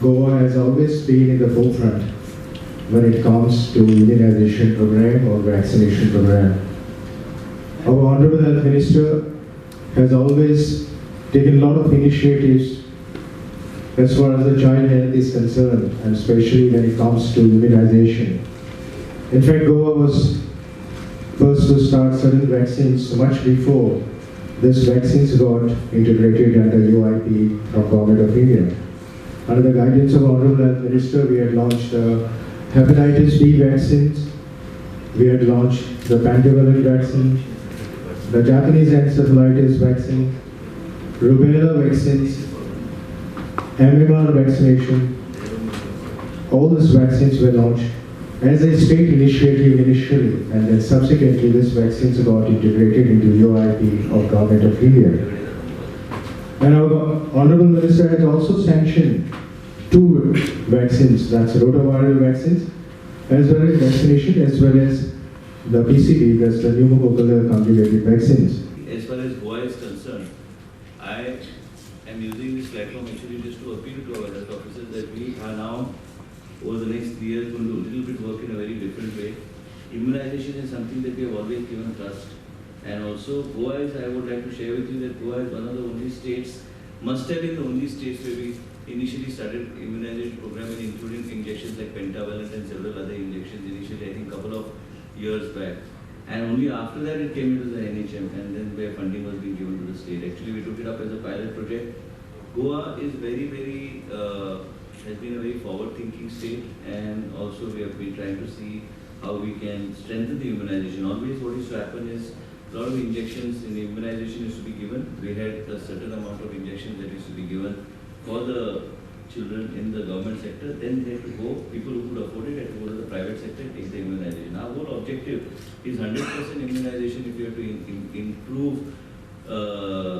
Goa has always been in the forefront when it comes to immunization program or vaccination program. Our Honorable Health Minister has always taken a lot of initiatives as far as the child health is concerned, and especially when it comes to immunization. In fact, Goa was first to start certain vaccines much before these vaccines got integrated under UIP from Government of India. Under the guidance of Honorable Health Minister, we had launched hepatitis B vaccines, we had launched the pentavalent vaccine, the Japanese encephalitis vaccine, rubella vaccines, MMR vaccination. All these vaccines were launched as a state initiative initially, and then subsequently these vaccines got integrated into UIP of Government of India. And our Honorable Minister has also sanctioned 2 vaccines, that's rotaviral vaccines, as well as vaccination, as well as the PCV, that's the pneumococcal conjugated vaccines. As far as Goa is concerned, I am using this platform actually just to appeal to our health officers that we are now, over the next 3 years, going to do a little bit work in a very different way. Immunization is something that we have always given trust. And also, Goa is, I would like to share with you that Goa is one of the only states, must have been the only states where we initially started immunization program, including injections like pentavalent and several other injections initially, I think a couple of years back. And only after that it came into the NHM, and then where funding was being given to the state. Actually, we took it up as a pilot project. Goa is very, has been a very forward-thinking state, and also we have been trying to see how we can strengthen the immunization. Always what used to happen is a lot of injections in the immunization used to be given. We had a certain amount of injections that used to be given for the children in the government sector. Then they had to go, people who could afford it had to go to the private sector and take the immunization. Our whole objective is 100% immunization. If you have to improve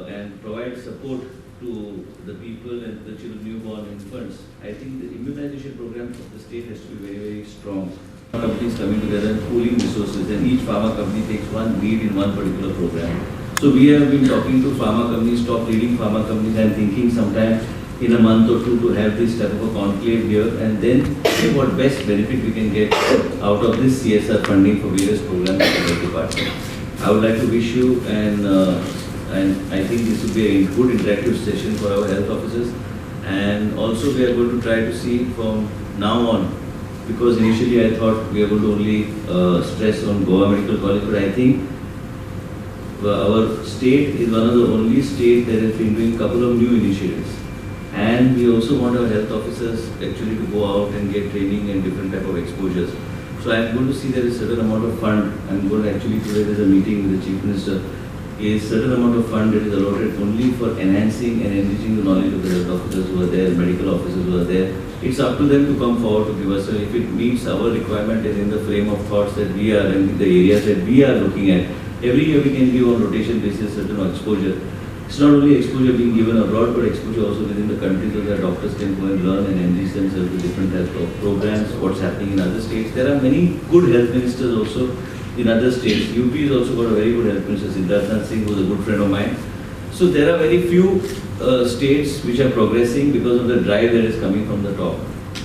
and provide support to the people and the children, newborn infants, I think the immunization program of the state has to be very strong. Companies coming together, pooling resources, and each pharma company takes one lead in one particular program. So we have been talking to pharma companies, top leading pharma companies, and thinking sometime in a month or 2 to have this type of a conclave here, and then see what best benefit we can get out of this CSR funding for various programs in the department. I would like to wish you, and I think this will be a good interactive session for our health officers. And also we are going to try to see from now on, because initially I thought we are going to only stress on Goa Medical College, but I think our state is one of the only states that has been doing a couple of new initiatives. And we also want our health officers actually to go out and get training and different type of exposures. So I am going to see there is a certain amount of fund. I am going to actually, today there is a meeting with the Chief Minister, a certain amount of fund that is allotted only for enhancing and enriching the knowledge of the health officers who are there, medical officers who are there. It's up to them to come forward to give us. So if it meets our requirement and in the frame of thoughts that we are and the areas that we are looking at, every year we can give on rotation basis certain exposure. It's not only exposure being given abroad, but exposure also within the country, so that doctors can go and learn and enrich themselves with different types of programs, what's happening in other states. There are many good health ministers also in other states. UP has also got a very good health minister, Siddharth Singh, who is a good friend of mine. So there are very few states which are progressing because of the drive that is coming from the top.